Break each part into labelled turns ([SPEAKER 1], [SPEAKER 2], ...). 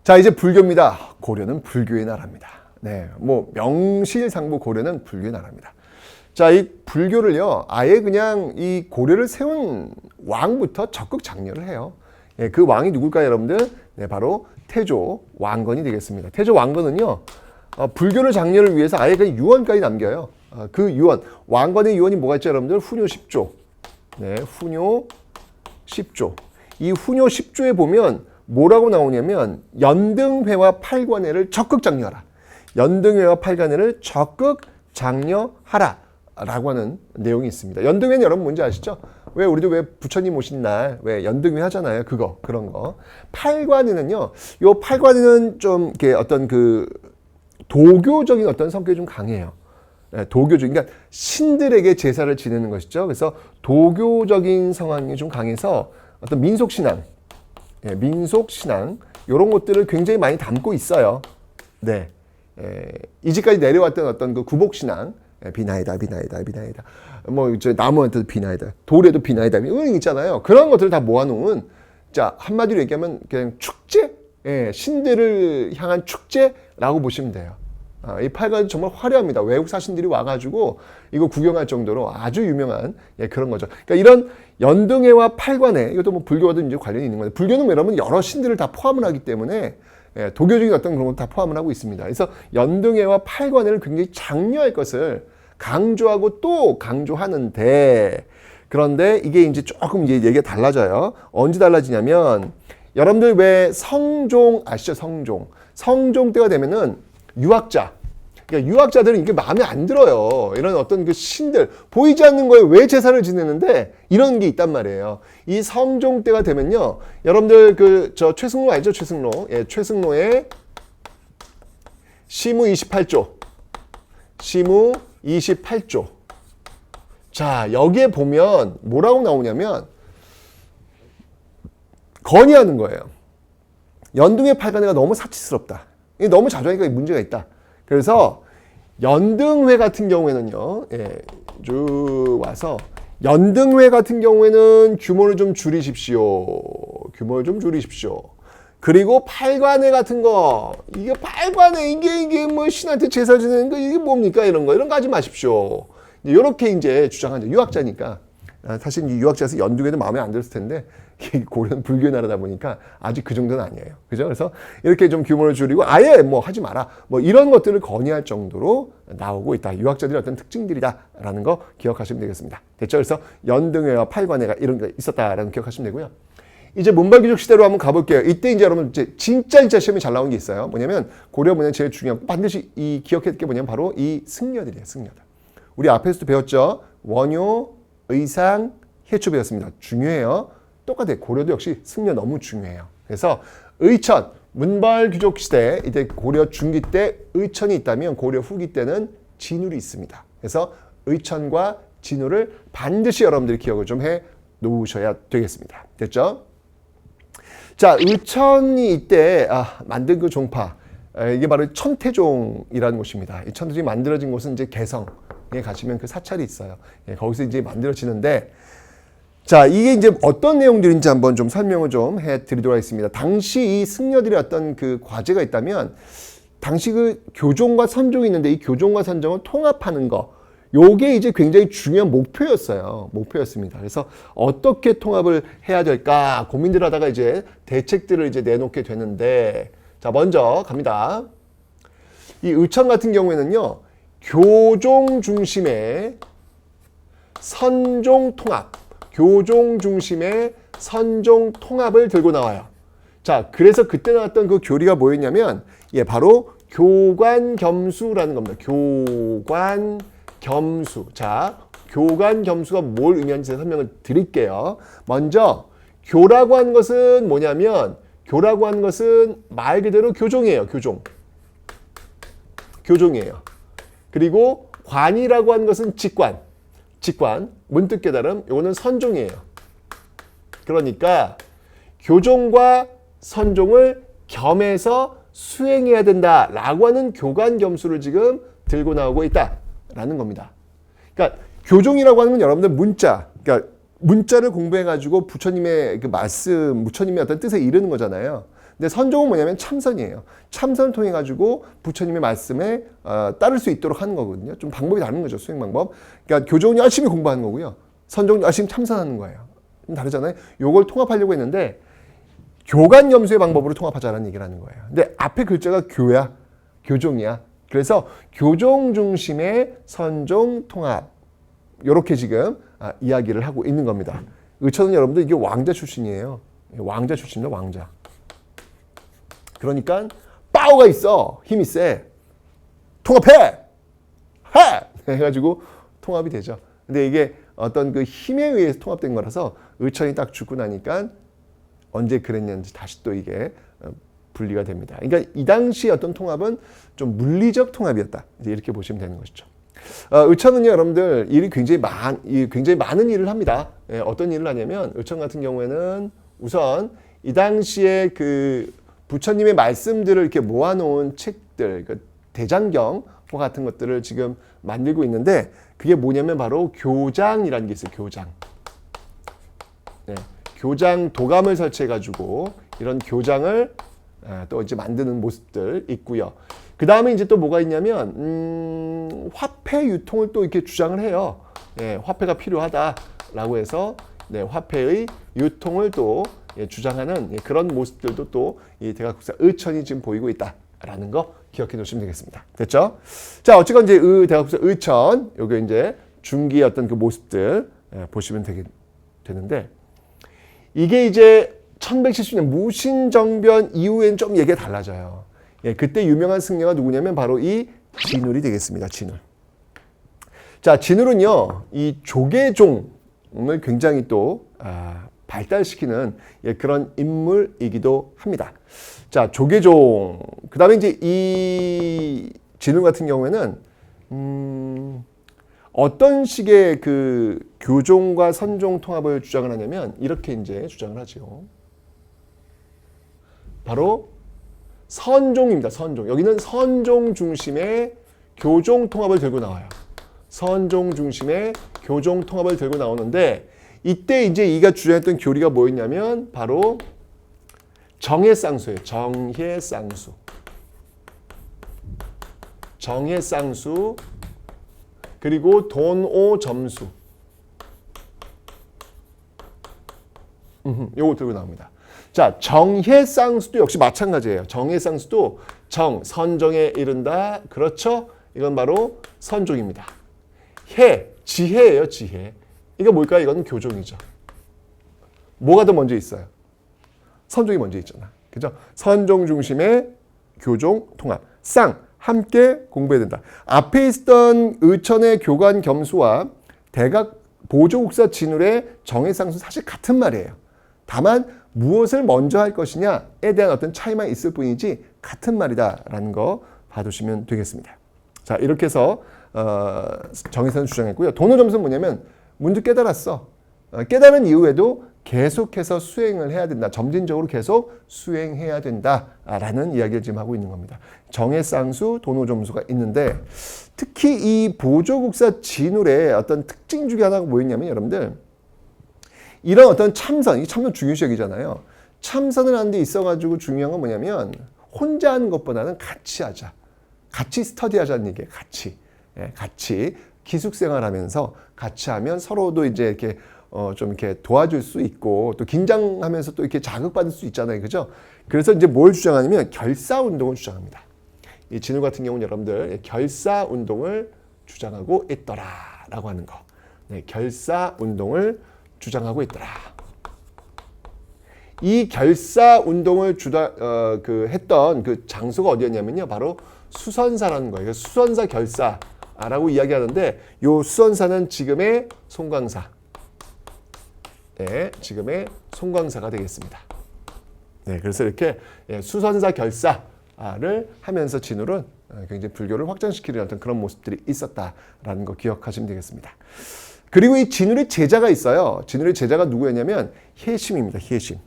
[SPEAKER 1] 자, 이제 불교입니다. 고려는 불교의 나라입니다. 네, 뭐 명실상부 고려는 불교의 나라입니다. 자, 이 불교를요, 아예 그냥 이 고려를 세운 왕부터 적극 장려를 해요. 예, 그 왕이 누굴까요, 여러분들? 네, 바로 태조 왕건이 되겠습니다. 태조 왕건은요, 불교를 장려를 위해서 아예 그냥 유언까지 남겨요. 그 유언, 왕건의 유언이 뭐가 있죠, 여러분들? 훈요 10조. 네, 훈요 10조. 이 훈요 10조에 보면 뭐라고 나오냐면 연등회와 팔관회를 적극 장려하라. 연등회와 팔관회를 적극 장려하라 라고 하는 내용이 있습니다. 연등회는 여러분 뭔지 아시죠? 왜 우리도 왜 부처님 오신 날 왜 연등회 하잖아요. 그런 거. 팔관회는요. 요 팔관회는 좀 이렇게 어떤 그 도교적인 어떤 성격이 좀 강해요. 네, 도교적인, 그러니까 신들에게 제사를 지내는 것이죠. 그래서 도교적인 성향이 좀 강해서 어떤 민속신앙, 예, 민속신앙 이런 것들을 굉장히 많이 담고 있어요. 네, 이제까지 내려왔던 어떤 그 구복신앙, 비나이다, 뭐 이제 나무한테도 비나이다, 돌에도 비나이다, 이런 거 있잖아요. 그런 것들을 다 모아놓은, 자, 한마디로 얘기하면 그냥 축제, 예, 신들을 향한 축제라고 보시면 돼요. 이 팔관이 정말 화려합니다. 외국 사신들이 와가지고 이거 구경할 정도로 아주 유명한, 예, 그런 거죠. 그러니까 이런 연등회와 팔관회, 이것도 뭐 불교와도 이제 관련이 있는 건데, 불교는 여러분 여러 신들을 다 포함을 하기 때문에, 예, 도교적인 어떤 그런 걸 다 포함을 하고 있습니다. 그래서 연등회와 팔관회를 굉장히 장려할 것을 강조하고 또 강조하는데, 그런데 이게 이제 조금 이제 얘기가 달라져요. 언제 달라지냐면, 여러분들 왜 성종 아시죠? 성종 때가 되면은 유학자, 그러니까 유학자들은 이게 마음에 안 들어요. 이런 어떤 그 신들, 보이지 않는 거에 왜 제사를 지내는데 이런 게 있단 말이에요. 이 성종 때가 되면요, 여러분들 저 최승로 알죠? 최승로. 예, 최승로의 시무 28조. 시무 28조. 자, 여기에 보면 뭐라고 나오냐면 건의하는 거예요. 연등회 팔관회가 너무 사치스럽다. 이게 너무 자주 하니까 문제가 있다. 그래서 연등회 같은 경우에는요, 예, 쭉 와서 연등회 같은 경우에는 규모를 좀 줄이십시오. 그리고 팔관회 같은 거, 이게 팔관회, 이게 뭐 신한테 제사 지내는 거, 이게 뭡니까? 이런 거 하지 마십시오. 이렇게 이제 주장하죠. 유학자니까. 사실 이 유학자에서 연등회도 마음에 안 들었을 텐데, 고려는 불교의 나라다 보니까 아직 그 정도는 아니에요. 그죠? 그래서 이렇게 좀 규모를 줄이고 아예 뭐 하지 마라. 뭐 이런 것들을 건의할 정도로 나오고 있다. 유학자들의 어떤 특징들이다라는 거 기억하시면 되겠습니다. 됐죠? 그래서 연등회와 팔관회가 이런 게 있었다라는 거 기억하시면 되고요. 이제 문발귀족 시대로 한번 가볼게요. 이때 이제 여러분 이제 진짜 시험에 잘 나온 게 있어요. 뭐냐면 고려 문헌 제일 중요한 반드시 이 기억해야 될 게 뭐냐면 바로 이 승려들이에요. 승려들. 우리 앞에서도 배웠죠. 원효, 의상, 해초 배웠습니다. 중요해요. 똑같아요. 고려도 역시 승려 너무 중요해요. 그래서 의천, 문발귀족 시대, 이때 고려 중기 때 의천이 있다면 고려 후기 때는 진울이 있습니다. 그래서 의천과 진울을 반드시 여러분들이 기억을 좀 해 놓으셔야 되겠습니다. 됐죠? 자, 의천이 이때 만든 그 종파, 이게 바로 천태종이라는 곳입니다. 이 천태종이 만들어진 곳은 이제 개성에 가시면 그 사찰이 있어요. 예, 거기서 이제 만들어지는데, 자, 이게 이제 어떤 내용들인지 한번 좀 설명을 좀 해드리도록 하겠습니다. 당시 이 승려들의 어떤 그 과제가 있다면, 당시 그 교종과 선종이 있는데 이 교종과 선종을 통합하는 거, 요게 이제 굉장히 중요한 목표였습니다. 그래서 어떻게 통합을 해야 될까 고민들 하다가 이제 대책들을 이제 내놓게 되는데, 자, 먼저 갑니다. 이 의천 같은 경우에는요, 교종 중심의 선종 통합, 교종 중심의 선종 통합을 들고 나와요. 자, 그래서 그때 나왔던 그 교리가 뭐였냐면, 예, 바로 교관겸수라는 겁니다. 교관겸수. 자, 교관겸수가 뭘 의미하는지 설명을 드릴게요. 먼저, 교라고 하는 것은 뭐냐면, 교라고 하는 것은 말 그대로 교종이에요. 교종이에요. 그리고 관이라고 하는 것은 직관, 문득 깨달음, 이거는 선종이에요. 그러니까 교종과 선종을 겸해서 수행해야 된다라고 하는 교관겸수를 지금 들고 나오고 있다라는 겁니다. 그러니까 교종이라고 하는 건 여러분들 문자, 그러니까 문자를 공부해가지고 부처님의 그 말씀, 부처님의 어떤 뜻에 이르는 거잖아요. 근데 선종은 뭐냐면 참선이에요. 참선을 통해 가지고 부처님의 말씀에 따를 수 있도록 하는 거거든요. 좀 방법이 다른 거죠. 수행 방법. 그러니까 교종은 열심히 공부하는 거고요. 선종은 열심히 참선하는 거예요. 좀 다르잖아요. 요걸 통합하려고 했는데 교관 염수의 방법으로 통합하자는 얘기를 하는 거예요. 근데 앞에 글자가 교야, 교종이야. 그래서 교종 중심의 선종 통합 이렇게 지금 이야기를 하고 있는 겁니다. 의처는 여러분들 이게 왕자 출신이에요. 왕자 출신입니다. 왕자. 그러니까 파워가 있어. 힘이 세. 통합해! 해! 해가지고 통합이 되죠. 근데 이게 어떤 그 힘에 의해서 통합된 거라서 의천이 딱 죽고 나니까 언제 그랬는지 다시 또 이게 분리가 됩니다. 그러니까 이 당시 어떤 통합은 좀 물리적 통합이었다. 이제 이렇게 보시면 되는 것이죠. 의천은요, 여러분들 일이 굉장히 많은 일을 합니다. 예, 어떤 일을 하냐면 의천 같은 경우에는 우선 이 당시에 그 부처님의 말씀들을 이렇게 모아놓은 책들, 그 대장경과 같은 것들을 지금 만들고 있는데 그게 뭐냐면 바로 교장이라는 게 있어요. 교장. 네, 교장 도감을 설치해가지고 이런 교장을 또 이제 만드는 모습들 있고요. 그 다음에 이제 또 뭐가 있냐면 화폐 유통을 또 이렇게 주장을 해요. 예, 화폐가 필요하다라고 해서 네, 화폐의 유통을 또 주장하는 그런 모습들도 또 이 대각국사 의천이 지금 보이고 있다라는 거 기억해 놓으시면 되겠습니다. 됐죠? 자, 어쨌건 이제 대각국사 의천 요게 이제 중기의 어떤 그 모습들 보시면 되는데 이게 이제 1170년 무신정변 이후엔 좀 얘기가 달라져요. 예, 그때 유명한 승려가 누구냐면 바로 이 진울이 되겠습니다. 진울. 자, 진울은요, 이 조계종을 굉장히 또 발달시키는 그런 인물이기도 합니다. 자, 조계종. 그 다음에 이제 이 진울 같은 경우에는 어떤 식의 그 교종과 선종 통합을 주장을 하냐면 이렇게 이제 주장을 하죠. 바로 선종입니다. 선종. 여기는 선종 중심의 교종 통합을 들고 나와요. 선종 중심의 교종 통합을 들고 나오는데 이때 이제 이가 주장했던 교리가 뭐였냐면 바로 정해쌍수예요. 정해쌍수. 정해쌍수 그리고 돈오점수. 요거 들고 나옵니다. 자, 정해쌍수도 역시 마찬가지예요. 정해쌍수도 선정에 이른다. 그렇죠? 이건 바로 선종입니다. 지혜예요, 지혜. 이거 뭘까요? 이건 교종이죠. 뭐가 더 먼저 있어요? 선종이 먼저 있잖아. 그죠? 선종 중심의 교종 통합. 함께 공부해야 된다. 앞에 있었던 의천의 교관 겸수와 대각 보조국사 진울의 정해쌍수 사실 같은 말이에요. 다만 무엇을 먼저 할 것이냐에 대한 어떤 차이만 있을 뿐이지 같은 말이다라는 거 봐두시면 되겠습니다. 자, 이렇게 해서 정해선을 주장했고요. 돈오점수는 뭐냐면 문득 깨달았어. 깨달은 이후에도 계속해서 수행을 해야 된다. 점진적으로 계속 수행해야 된다라는 이야기를 지금 하고 있는 겁니다. 정해쌍수, 돈오점수가 있는데 특히 이 보조국사 진울의 어떤 특징 중에 하나가 뭐였냐면 여러분들 이런 어떤 참선, 이 참선 중요시적이잖아요. 참선을 하는 데 있어가지고 중요한 건 뭐냐면 혼자 하는 것보다는 같이 하자. 같이 스터디하자는 얘기예요. 같이. 예, 같이 기숙생활하면서 같이 하면 서로도 이제 이렇게 좀 이렇게 도와줄 수 있고 또 긴장하면서 또 이렇게 자극받을 수 있잖아요. 그죠? 그래서 이제 뭘 주장하냐면 결사 운동을 주장합니다. 이 진울 같은 경우는 여러분들 결사 운동을 주장하고 있더라라고 하는 거. 네, 결사 운동을 주장하고 있더라. 이 결사 운동을 했던 그 장소가 어디였냐면요. 바로 수선사라는 거예요. 수선사 결사라고 이야기하는데 요 수선사는 지금의 송광사. 네, 지금의 송광사가 되겠습니다. 네, 그래서 이렇게 수선사 결사를 하면서 진울은 굉장히 불교를 확장시키는 어떤 그런 모습들이 있었다라는 거 기억하시면 되겠습니다. 그리고 이 진울의 제자가 있어요. 진울의 제자가 누구였냐면 혜심입니다. 혜심.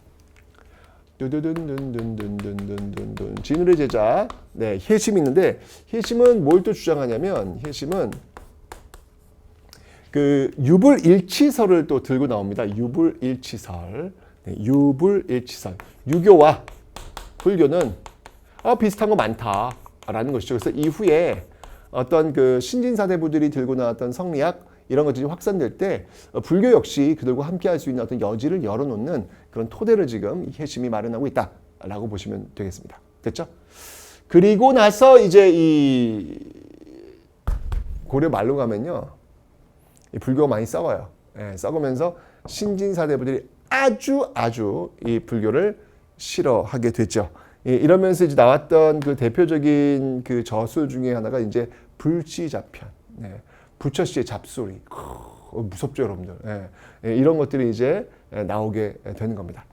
[SPEAKER 1] 진울의 제자, 네, 혜심이 있는데 혜심은 뭘 또 주장하냐면 혜심은 그 유불일치설을 또 들고 나옵니다. 유불일치설, 네, 유불일치설, 유교와 불교는 비슷한 거 많다라는 것이죠. 그래서 이후에 어떤 그 신진사대부들이 들고 나왔던 성리학 이런 것들이 확산될 때 불교 역시 그들과 함께할 수 있는 어떤 여지를 열어놓는 그런 토대를 지금 이 해심이 마련하고 있다라고 보시면 되겠습니다. 됐죠? 그리고 나서 이제 이 고려 말로 가면요, 이 불교가 많이 썩어요. 예, 썩으면서 신진사대부들이 아주 이 불교를 싫어하게 됐죠. 예, 이러면서 이제 나왔던 그 대표적인 그 저술 중에 하나가 이제 불시자편, 예, 부처씨의 잡소리, 무섭죠, 여러분들. 예, 예, 이런 것들이 이제 나오게 되는 겁니다.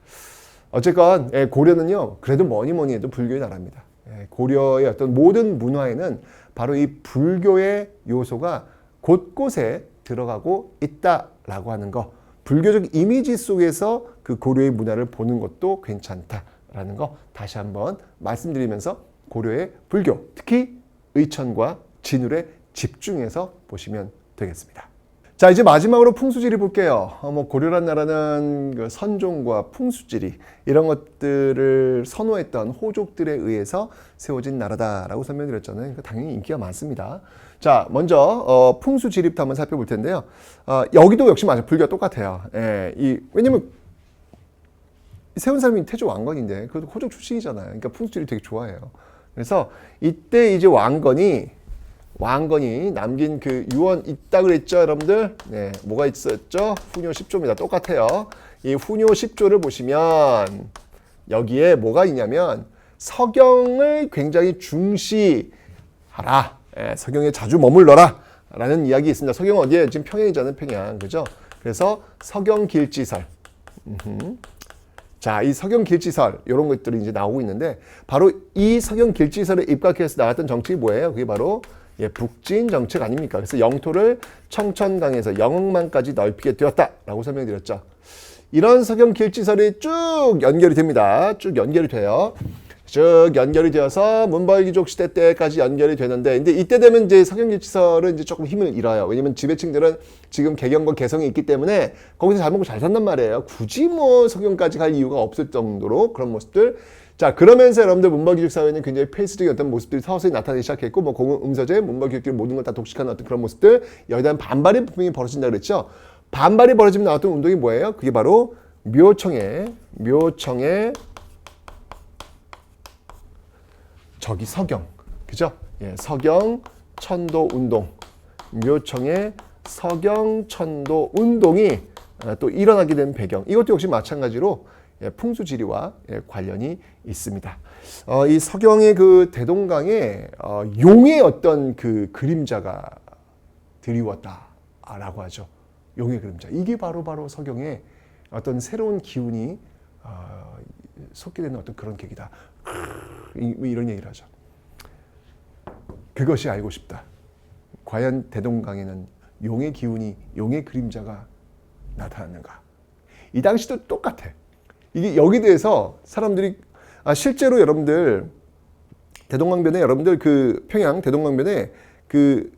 [SPEAKER 1] 어쨌건 고려는요, 그래도 뭐니 해도 불교의 나라입니다. 예, 고려의 어떤 모든 문화에는 바로 이 불교의 요소가 곳곳에 들어가고 있다라고 하는 거, 불교적 이미지 속에서 그 고려의 문화를 보는 것도 괜찮다라는 거 다시 한번 말씀드리면서 고려의 불교, 특히 의천과 진울에 집중해서 보시면 되겠습니다. 자, 이제 마지막으로 풍수지리 볼게요. 고려란 나라는 그 선종과 풍수지리 이런 것들을 선호했던 호족들에 의해서 세워진 나라다라고 설명드렸잖아요. 그러니까 당연히 인기가 많습니다. 자, 먼저 풍수지리부터 한번 살펴볼 텐데요. 여기도 역시 맞아요. 불교가 똑같아요. 예, 왜냐면 세운 사람이 태조 왕건인데 그것도 호족 출신이잖아요. 그러니까 풍수지리 되게 좋아해요. 그래서 이때 이제 왕건이 남긴 그 유언 있다 그랬죠, 여러분들? 네, 뭐가 있었죠? 훈요 10조입니다. 똑같아요. 이 훈요 10조를 보시면 여기에 뭐가 있냐면 서경을 굉장히 중시하라. 예, 서경에 자주 머물러라. 라는 이야기 있습니다. 서경은 어디에? 지금 평양이잖아요, 평양. 그죠? 그래서 서경길지설. 자, 이 서경길지설 이런 것들이 이제 나오고 있는데 바로 이 서경길지설에 입각해서 나왔던 정책이 뭐예요? 그게 바로 북진 정책 아닙니까? 그래서 영토를 청천강에서 영흥만까지 넓히게 되었다라고 설명드렸죠. 이런 서경길지설이 쭉 연결이 됩니다. 쭉 연결이 돼요. 쭉 연결이 되어서 문벌귀족 시대 때까지 연결이 되는데, 근데 이때 되면 이제 서경길지설은 이제 조금 힘을 잃어요. 왜냐면 지배층들은 지금 개경과 개성이 있기 때문에 거기서 잘 먹고 잘 산단 말이에요. 굳이 뭐 서경까지 갈 이유가 없을 정도로 그런 모습들. 자, 그러면서 여러분들 문벌귀족 사회는 굉장히 폐쇄적인 어떤 모습들이 서서히 나타나기 시작했고, 뭐 공음서재, 문벌귀족들이 모든 걸 다 독식하는 어떤 그런 모습들, 여기에 대한 반발이 분명히 벌어진다 그랬죠. 반발이 벌어지면 나왔던 운동이 뭐예요? 그게 바로 묘청의 저기 서경, 그죠? 예, 서경 천도 운동, 묘청의 서경 천도 운동이 또 일어나게 된 배경, 이것도 역시 마찬가지로 풍수지리와 관련이 있습니다. 이 서경의 그 대동강에 용의 어떤 그 그림자가 드리웠다라고 하죠. 용의 그림자. 이게 바로 서경의 어떤 새로운 기운이 솟게 되는 어떤 그런 계기다. 이런 얘기를 하죠. 그것이 알고 싶다. 과연 대동강에는 용의 기운이, 용의 그림자가 나타났는가? 이 당시도 똑같아. 이게 여기 대해서 사람들이 실제로 여러분들 대동강변에 여러분들 그 평양 대동강변에 그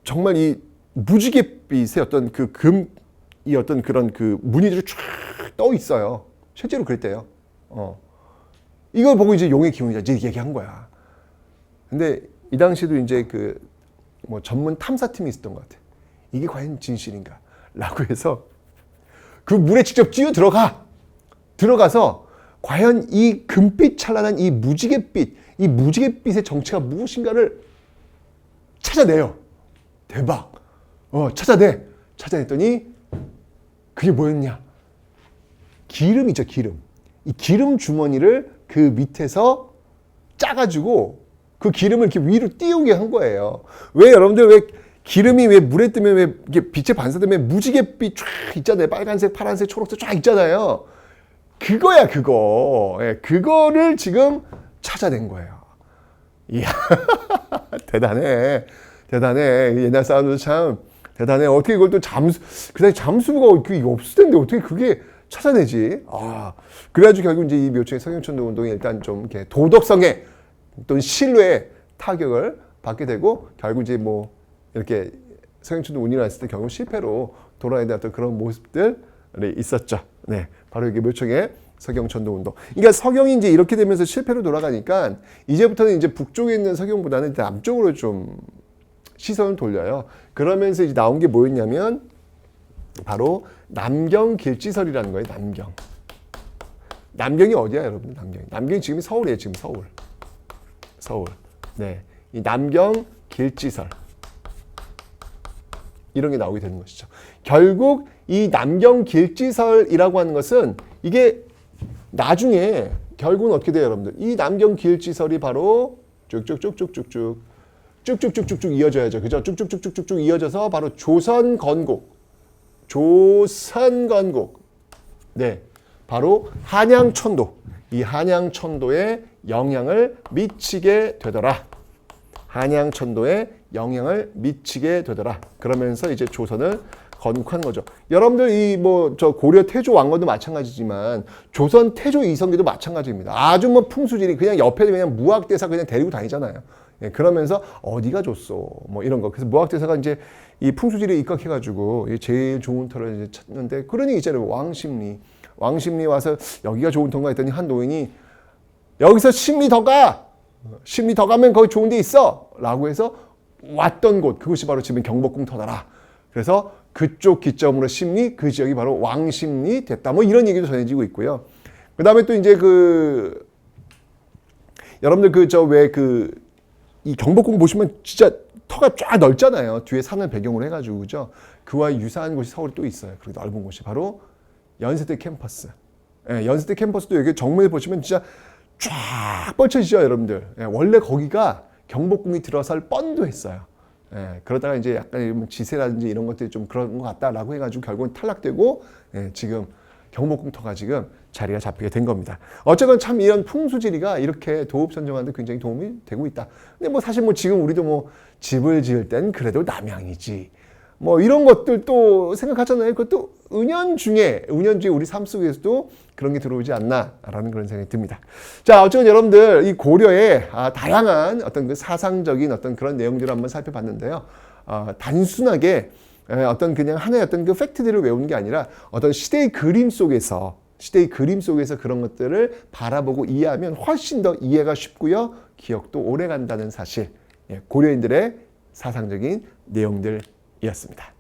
[SPEAKER 1] 정말 이 무지갯빛의 어떤 그 금이 어떤 그런 그 무늬들이 쫙 떠 있어요. 실제로 그랬대요. 이걸 보고 이제 용의 기운이다 이제 얘기한 거야. 근데 이 당시도 이제 그 뭐 전문 탐사팀이 있었던 것 같아. 이게 과연 진실인가? 라고 해서 그 물에 직접 뛰어 들어가서 과연 이 금빛 찬란한 이 무지갯빛의 정체가 무엇인가를 찾아내요. 대박. 찾아냈더니 그게 뭐였냐? 기름이죠, 기름. 이 기름 주머니를 그 밑에서 짜가지고 그 기름을 이렇게 위로 띄우게 한 거예요. 왜 여러분들 왜 기름이 왜 물에 뜨면 왜 이게 빛에 반사되면 무지갯빛 쫙 있잖아요. 빨간색, 파란색, 초록색 쫙 있잖아요. 그거야, 그거. 예, 그거를 지금 찾아낸 거예요. 이야, 대단해. 옛날 사람들도 참 대단해. 어떻게 그걸 또 그다음에 잠수부가 그게 없을 텐데 어떻게 그게 찾아내지? 그래가지고 결국 이제 이 묘청의 서경천도 운동이 일단 좀 이렇게 도덕성에 또는 신뢰에 타격을 받게 되고 결국 이제 뭐 이렇게 서경천도 운이 났을 때 결국 실패로 돌아야 되었던 그런 모습들이 있었죠. 네, 바로 이게 묘청의 서경 천도 운동. 그러니까 서경이 이제 이렇게 되면서 실패로 돌아가니까 이제부터는 이제 북쪽에 있는 서경보다는 남쪽으로 좀 시선을 돌려요. 그러면서 이제 나온 게 뭐였냐면 바로 남경 길지설이라는 거예요. 남경. 남경이 어디야, 여러분? 남경이 지금 서울이에요. 지금 서울. 네, 이 남경 길지설 이런 게 나오게 되는 것이죠. 결국 이 남경 길지설이라고 하는 것은 이게 나중에 결국은 어떻게 돼요, 여러분들? 이 남경 길지설이 바로 쭉쭉쭉쭉쭉쭉 이어져야죠. 그죠? 쭉쭉쭉쭉쭉 이어져서 바로 조선 건국. 네. 바로 한양천도. 이 한양천도에 영향을 미치게 되더라. 한양천도에 영향을 미치게 되더라. 그러면서 이제 조선을 건국한 거죠. 여러분들 이 뭐 저 고려 태조 왕건도 마찬가지지만 조선 태조 이성계도 마찬가지입니다. 아주 뭐 풍수지리 그냥 옆에 그냥 무학대사 그냥 데리고 다니잖아요. 예, 그러면서 어디가 좋소 뭐 이런 거. 그래서 무학대사가 이제 이 풍수지리에 입각해가지고 제일 좋은 터를 이제 찾는데 그런 얘기 있잖아요. 왕십리 와서 여기가 좋은 터인가 했더니 한 노인이 여기서 10리 더 가. 10리 더 가면 거기 좋은 데 있어. 라고 해서 왔던 곳 그것이 바로 지금 경복궁 터더라. 그래서 그쪽 기점으로 심리 그 지역이 바로 왕십리 됐다. 뭐 이런 얘기도 전해지고 있고요. 그 다음에 또 이제 여러분들 이 경복궁 보시면 진짜 터가 쫙 넓잖아요. 뒤에 산을 배경으로 해가지고 그죠. 그와 유사한 곳이 서울에 또 있어요. 그렇게 넓은 곳이 바로 연세대 캠퍼스. 예, 연세대 캠퍼스도 여기 정면에 보시면 진짜 쫙 뻗쳐지죠, 여러분들. 예, 원래 거기가 경복궁이 들어설 뻔도 했어요. 예, 그러다가 이제 약간 지세라든지 이런 것들이 좀 그런 것 같다라고 해가지고 결국은 탈락되고 지금 경복궁 터가 지금 자리가 잡히게 된 겁니다. 어쨌건 참 이런 풍수지리가 이렇게 도읍 선정하는 데 굉장히 도움이 되고 있다. 근데 뭐 사실 뭐 지금 우리도 뭐 집을 지을 땐 그래도 남향이지. 뭐 이런 것들 또 생각하잖아요. 그것도 은연중에 우리 삶 속에서도 그런 게 들어오지 않나라는 그런 생각이 듭니다. 자, 어쨌든 여러분들 이 고려의 다양한 어떤 그 사상적인 어떤 그런 내용들을 한번 살펴봤는데요. 단순하게 어떤 그냥 하나의 어떤 그 팩트들을 외우는 게 아니라 어떤 시대의 그림 속에서 그런 것들을 바라보고 이해하면 훨씬 더 이해가 쉽고요. 기억도 오래 간다는 사실. 고려인들의 사상적인 내용들이었습니다.